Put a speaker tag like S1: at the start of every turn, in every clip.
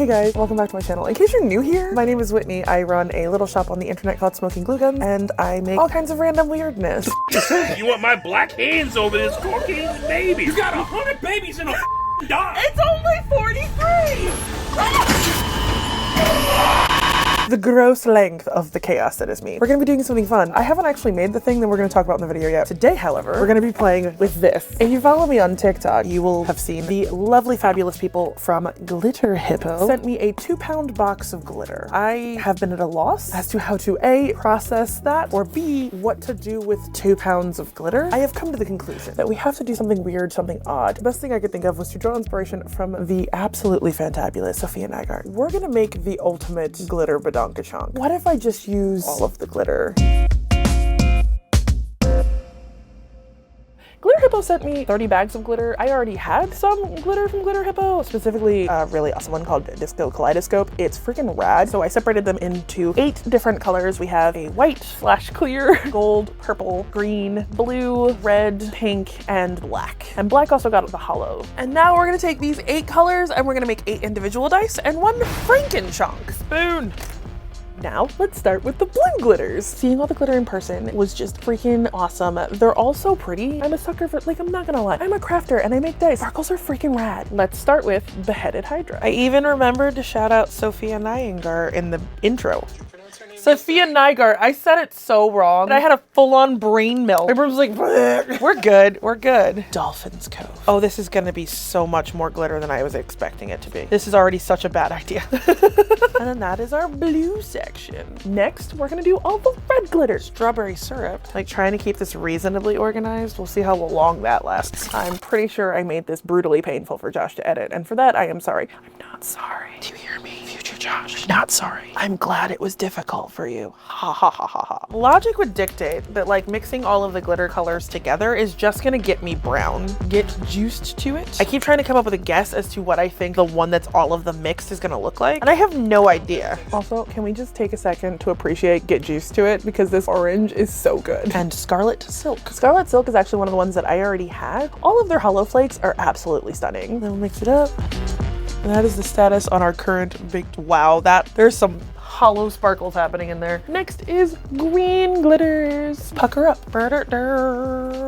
S1: Hey guys, welcome back to my channel. In case you're new here, my name is Whitney. I run a little shop on the internet called Smoking Glue Guns, and I make all kinds of random weirdness.
S2: You want my black hands over this Caucasian baby? You got 100 babies in a dog.
S1: It's only 43! The gross length of the chaos that is me. We're gonna be doing something fun. I haven't actually made the thing that we're gonna talk about in the video yet. Today, however, we're gonna be playing with this. If you follow me on TikTok, you will have seen the lovely, fabulous people from Glitter Hippo sent me a 2-pound box of glitter. I have been at a loss as to how to A, process that, or B, what to do with 2 pounds of glitter. I have come to the conclusion that we have to do something weird, something odd. The best thing I could think of was to draw inspiration from the absolutely fantabulous Safiya Nygaard. We're gonna make the ultimate glitter badonkachonk. What if I just use all of the glitter? Glitter Hippo sent me 30 bags of glitter. I already had some glitter from Glitter Hippo, specifically a really awesome one called Disco Kaleidoscope. It's freaking rad. So I separated them into 8 different colors. We have a white/clear, gold, purple, green, blue, red, pink, and black. And black also got the hollow. And now we're gonna take these 8 colors and we're gonna make 8 individual dice and 1 Frankenchonk spoon. Now, let's start with the blue glitters. Seeing all the glitter in person was just freaking awesome. They're all so pretty. I'm a sucker for, like, I'm not gonna lie, I'm a crafter and I make dice. Sparkles are freaking rad. Let's start with Beheaded Hydra. I even remembered to shout out Safiya Nygaard in the intro. Safiya Nygaard. I said it so wrong. And I had a full-on brain melt. Everyone was like, bleh. We're good. We're good. Dolphin's Cove. Oh, this is gonna be so much more glitter than I was expecting it to be. This is already such a bad idea. And then that is our blue section. Next, we're gonna do all the red glitter. Strawberry syrup. Like, trying to keep this reasonably organized. We'll see how long that lasts. I'm pretty sure I made this brutally painful for Josh to edit. And for that, I am sorry. I'm not sorry. Do you hear me? Future Josh. Not sorry. I'm glad it was difficult for you. Ha ha ha ha ha. Logic would dictate that, like, mixing all of the glitter colors together is just gonna get me brown. Get juiced to it. I keep trying to come up with a guess as to what I think the one that's all of the mixed is gonna look like, and I have no idea. Also, can we just take a second to appreciate Get Juiced to It, because this orange is so good. And Scarlet Silk. Scarlet Silk is actually one of the ones that I already had. All of their hollow flakes are absolutely stunning. Then we'll mix it up. And that is the status on our current big, wow, there's some hollow sparkles happening in there. Next is green glitters. Pucker up.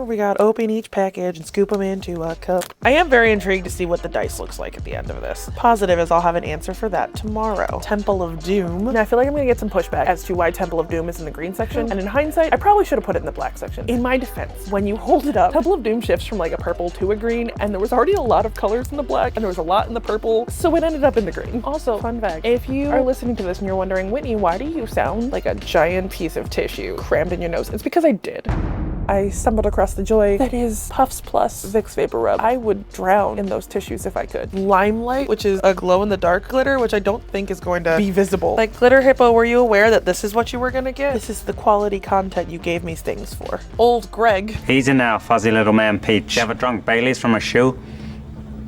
S1: We got to open each package and scoop them into a cup. I am very intrigued to see what the dice looks like at the end of this. Positive is I'll have an answer for that tomorrow. Temple of Doom. Now I feel like I'm gonna get some pushback as to why Temple of Doom is in the green section. And in hindsight, I probably should have put it in the black section. In my defense, when you hold it up, Temple of Doom shifts from like a purple to a green, and there was already a lot of colors in the black, and there was a lot in the purple, so it ended up in the green. Also, fun fact, if you are listening to this and you're wondering, Whitney, why do you sound like a giant piece of tissue crammed in your nose? It's because I did. I stumbled across the joy that is Puffs Plus Vicks Vapor Rub. I would drown in those tissues if I could. Limelight, which is a glow-in-the-dark glitter, which I don't think is going to be visible. Like, Glitter Hippo, were you aware that this is what you were gonna get? This is the quality content you gave me things for. Old Greg.
S3: Easy now, fuzzy little man Peach. You ever drunk Bailey's from a shoe?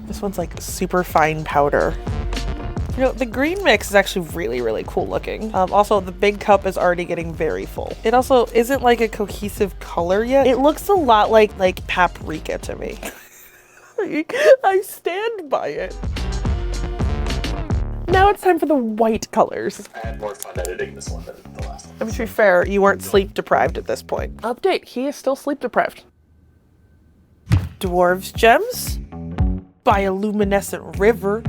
S1: This one's like super fine powder. You know, the green mix is actually really, really cool looking. Also, the big cup is already getting very full. It also isn't like a cohesive color yet. It looks a lot like paprika to me. I stand by it. Now it's time for the white colors.
S4: I had more fun editing this one than the last one.
S1: I mean, to be fair, you weren't sleep deprived at this point. Update, he is still sleep deprived. Dwarves Gems. Bioluminescent River.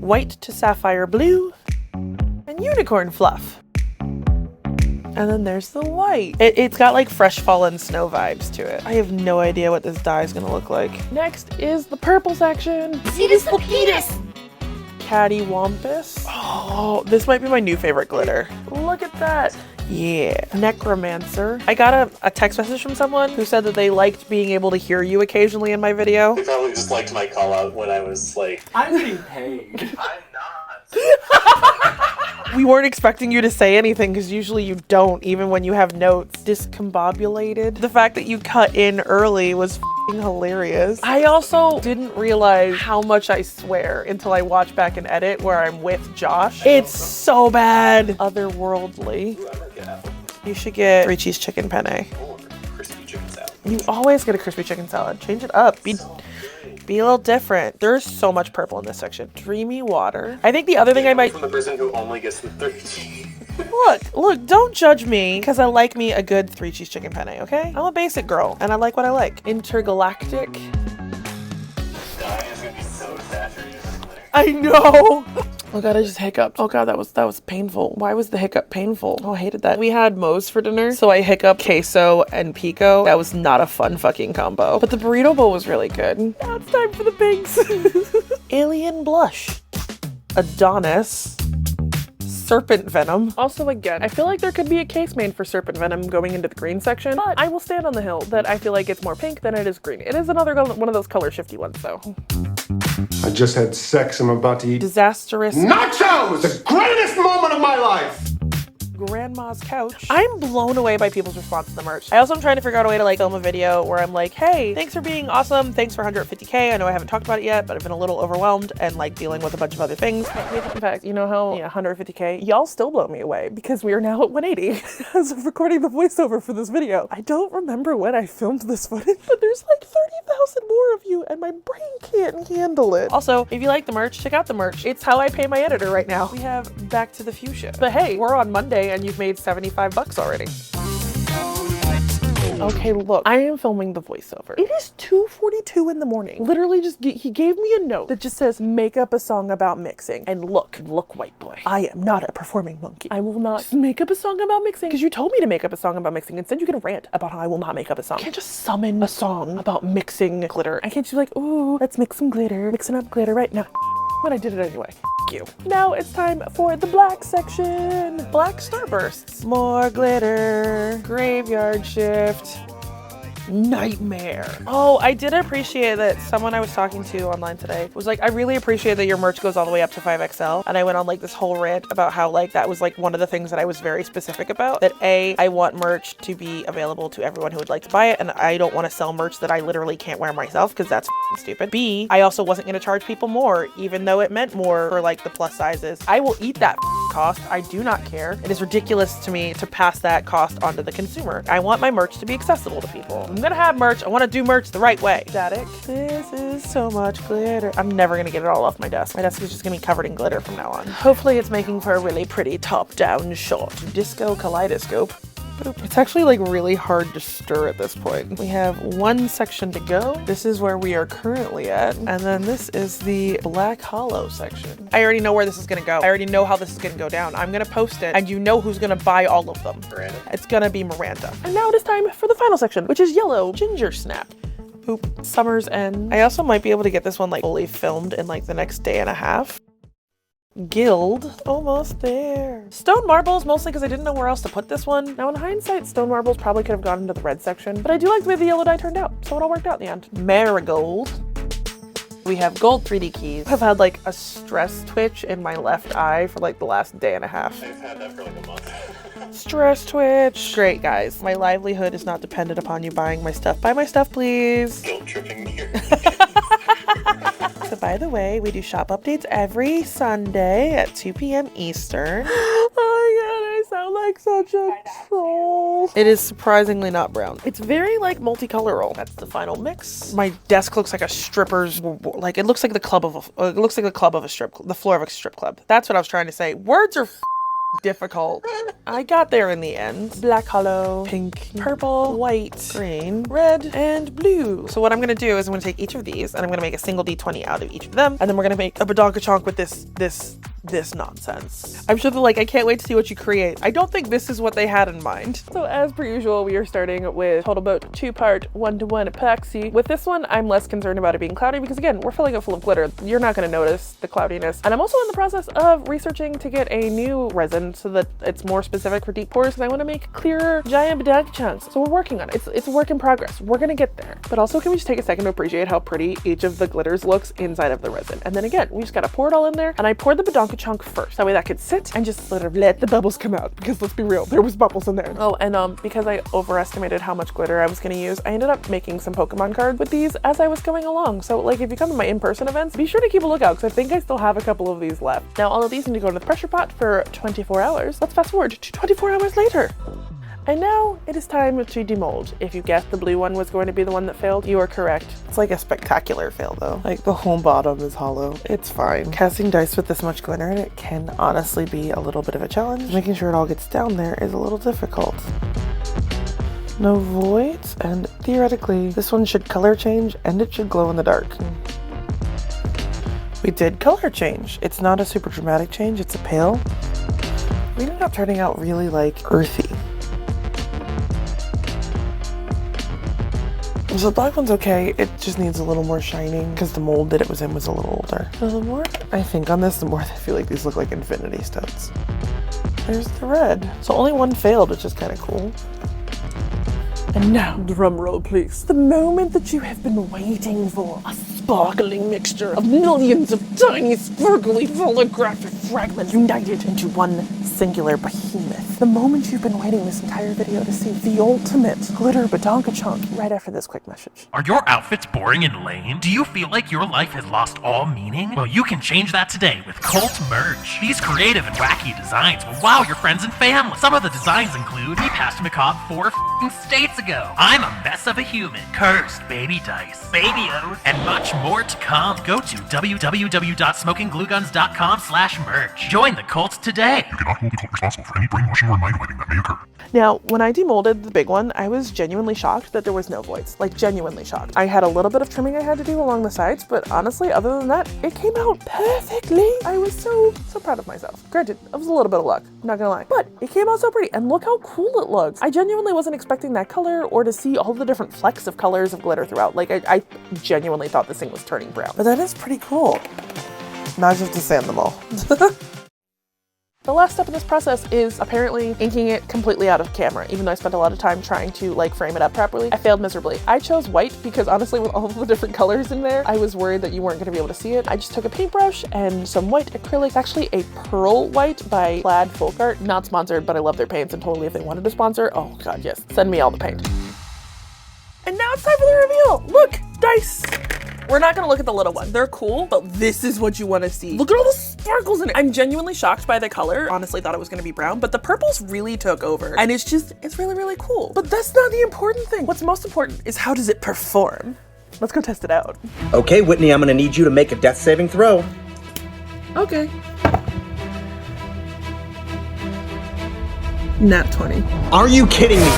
S1: White to Sapphire Blue, and Unicorn Fluff. And then there's the white. It's got like fresh fallen snow vibes to it. I have no idea what this dye is gonna look like. Next is the purple section.
S5: Cetus Lepidus.
S1: Cattywampus. Oh, this might be my new favorite glitter. Look at that. Yeah. Necromancer. I got a text message from someone who said that they liked being able to hear you occasionally in my video.
S4: They probably just liked my call out when I was like,
S2: I'm being paid.
S4: I'm not.
S1: We weren't expecting you to say anything because usually you don't, even when you have notes. Discombobulated. The fact that you cut in early was f***ing hilarious. I also didn't realize how much I swear until I watch back and edit where I'm with Josh. It's so bad. Otherworldly.
S4: Ooh, I might get apple.
S1: You should get 3 cheese chicken penne.
S4: Or crispy chicken salad.
S1: You always get a crispy chicken salad. Change it up. Be a little different. There's so much purple in this section. Dreamy water. I think the other thing I might...
S4: From the person who only gets the 3G.
S1: Look, don't judge me because I like me a good 3 cheese chicken penne, okay? I'm a basic girl and I like what I like. Intergalactic.
S4: Dye is gonna be so saturated with glitter.
S1: I know. Oh god, I just hiccuped. Oh god, that was painful. Why was the hiccup painful? Oh, I hated that. We had Moe's for dinner, so I hiccuped queso and pico. That was not a fun fucking combo. But the burrito bowl was really good. Now it's time for the pigs. Alien blush. Adonis. Serpent venom. Also, again, I feel like there could be a case made for serpent venom going into the green section, but I will stand on the hill that I feel like it's more pink than it is green. It is another one of those color shifty ones though.
S5: I just had sex. I'm about to eat
S1: Disastrous
S5: nachos! The greatest moment of my life!
S1: Grandma's couch. I'm blown away by people's response to the merch. I also am trying to figure out a way to like film a video where I'm like, hey, thanks for being awesome. Thanks for 150K. I know I haven't talked about it yet, but I've been a little overwhelmed and like dealing with a bunch of other things. In fact, you know how 150K, y'all still blow me away because we are now at 180 as of recording the voiceover for this video. I don't remember when I filmed this footage, but there's like 30,000 more of you and my brain can't handle it. Also, if you like the merch, check out the merch. It's how I pay my editor right now. We have Back to the Fuchsia. But hey, we're on Monday and you've made $75 already. Okay, look, I am filming the voiceover. It is 2:42 in the morning. Literally he gave me a note that just says, make up a song about mixing. And look, white boy, I am not a performing monkey. I will not make up a song about mixing because you told me to make up a song about mixing. Instead, you get a rant about how I will not make up a song. I can't just summon a song about mixing glitter. I can't just be like, ooh, let's mix some glitter, mixing up glitter right now. But I did it anyway. You. Now it's time for the black section. Black starbursts. More glitter. Graveyard shift. Nightmare. Oh, I did appreciate that someone I was talking to online today was like, I really appreciate that your merch goes all the way up to 5XL. And I went on like this whole rant about how like that was like one of the things that I was very specific about. That A, I want merch to be available to everyone who would like to buy it. And I don't want to sell merch that I literally can't wear myself because that's stupid. B, I also wasn't going to charge people more, even though it meant more for like the plus sizes. I will eat that cost. I do not care. It is ridiculous to me to pass that cost onto the consumer. I want my merch to be accessible to people. I'm gonna have merch. I want to do merch the right way. Static. This is so much glitter. I'm never gonna get it all off my desk. My desk is just gonna be covered in glitter from now on. Hopefully it's making for a really pretty top-down shot. Disco kaleidoscope. It's actually like really hard to stir at this point. We have one section to go. This is where we are currently at. And then this is the black hollow section. I already know where this is gonna go. I already know how this is gonna go down. I'm gonna post it and you know who's gonna buy all of them.
S4: Miranda.
S1: It's gonna be Miranda. And now it is time for the final section, which is yellow ginger snap. Oop, summer's end. I also might be able to get this one like fully filmed in like the next day and a half. Guild, almost there. Stone marbles, mostly because I didn't know where else to put this one. Now in hindsight, stone marbles probably could have gone into the red section, but I do like the way the yellow dye turned out, so it all worked out in the end. Marigold. We have gold 3D keys. I've had like a stress twitch in my left eye for like the last day and a half.
S4: I've had that for like a month.
S1: Stress twitch. Great, guys. My livelihood is not dependent upon you buying my stuff. Buy my stuff, please.
S4: Guilt tripping me here.
S1: So by the way, we do shop updates every Sunday at 2 p.m. Eastern. Oh my god, I sound like such a troll. It is surprisingly not brown. It's very like multicoloral. That's the final mix. My desk looks like a stripper's, like it looks like the club of the floor of a strip club. That's what I was trying to say. Words are difficult. I got there in the end. Black hollow, pink, purple, white, green, red, and blue. So what I'm gonna do is I'm gonna take each of these and I'm gonna make a single D20 out of each of them, and then we're gonna make a badonkachonk with this nonsense. I'm sure that like I can't wait to see what you create. I don't think this is what they had in mind. So as per usual, we are starting with Total Boat 2-part 1-to-1 epoxy. With this one, I'm less concerned about it being cloudy because again, we're filling it full of glitter. You're not gonna notice the cloudiness. And I'm also in the process of researching to get a new resin so that it's more specific for deep pores because I want to make clearer giant badonkachonks. So we're working on it. It's a work in progress. We're gonna get there. But also, can we just take a second to appreciate how pretty each of the glitters looks inside of the resin? And then again, we just gotta pour it all in there, and I poured the badonkachonk first. That way that could sit and just sort of let the bubbles come out, because let's be real, there was bubbles in there. Oh, and because I overestimated how much glitter I was gonna use, I ended up making some Pokemon cards with these as I was going along. So like if you come to my in-person events, be sure to keep a lookout because I think I still have a couple of these left. Now all of these need to go to the pressure pot for 24 hours. Let's fast forward to 24 hours later. And now it is time to demold. If you guessed the blue one was going to be the one that failed, you are correct. It's like a spectacular fail though. Like the whole bottom is hollow. It's fine. Casting dice with this much glitter in it can honestly be a little bit of a challenge. Making sure it all gets down there is a little difficult. No voids, and theoretically this one should color change and it should glow in the dark. We did color change. It's not a super dramatic change, it's a pale. We ended up turning out really like earthy. So the black one's okay, it just needs a little more shining because the mold that it was in was a little older. So the more I think on this, the more I feel like these look like infinity stones. There's the red. So only one failed, which is kind of cool. And now, drum roll please. The moment that you have been waiting for. A sparkling mixture of millions of tiny, sparkly, holographic fragments united into one singular behemoth. The moment you've been waiting this entire video to see the ultimate glitter badonkachonk right after this quick message.
S6: Are your outfits boring and lame? Do you feel like your life has lost all meaning? Well, you can change that today with Cult Merch. These creative and wacky designs will wow your friends and family. Some of the designs include Me Passed Macabre 4 states ago, I'm a mess of a human, cursed baby dice, baby oath, and much more to come. Go to www.smokingglueguns.com/merch. Join the cult today.
S7: You cannot hold the cult responsible for any brainwashing or mind wiping that may occur.
S1: Now, when I demolded the big one, I was genuinely shocked that there was no voids. Like, genuinely shocked. I had a little bit of trimming I had to do along the sides, but honestly, other than that, it came out perfectly. I was so proud of myself. Granted, it was a little bit of luck, I'm not gonna lie. But it came out so pretty, and look how cool it looks. I genuinely wasn't expecting that color or to see all the different flecks of colors of glitter throughout. Like, I genuinely thought this thing was turning brown. But that is pretty cool. Now I just have to sand them all. The last step in this process is apparently inking it completely out of camera. Even though I spent a lot of time trying to like frame it up properly, I failed miserably. I chose white because honestly with all of the different colors in there, I was worried that you weren't gonna be able to see it. I just took a paintbrush and some white acrylic, actually a pearl white by Plaid Folk Art. Not sponsored, but I love their paints and totally if they wanted to sponsor, oh God, yes, send me all the paint. And now it's time for the reveal. Look, dice. We're not gonna look at the little one. They're cool, but this is what you wanna see. Look at all the sparkles in it. I'm genuinely shocked by the color. Honestly thought it was gonna be brown, but the purples really took over. And it's really, really cool. But that's not the important thing. What's most important is how does it perform? Let's go test it out.
S8: Okay, Whitney, I'm gonna need you to make a death-saving throw.
S1: Okay. Nat 20.
S8: Are you kidding me?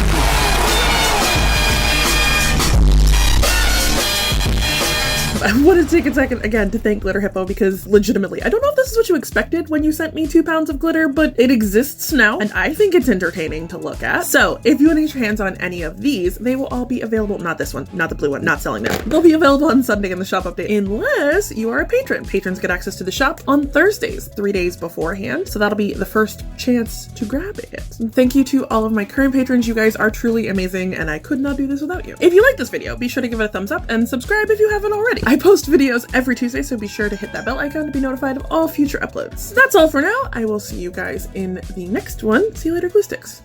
S1: I want to take a second again to thank Glitter Hippo because legitimately, I don't know if this is what you expected when you sent me 2 pounds of glitter, but it exists now and I think it's entertaining to look at. So if you want to get your hands on any of these, they will all be available, not this one, not the blue one, not selling that. They'll be available on Sunday in the shop update unless you are a patron. Patrons get access to the shop on Thursdays, 3 days beforehand. So that'll be the first chance to grab it. Thank you to all of my current patrons. You guys are truly amazing and I could not do this without you. If you like this video, be sure to give it a thumbs up and subscribe if you haven't already. I post videos every Tuesday, so be sure to hit that bell icon to be notified of all future uploads. That's all for now. I will see you guys in the next one. See you later, glue sticks.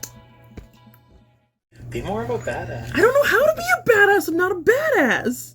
S9: Be more of a badass.
S1: I don't know how to be a badass. I'm not a badass.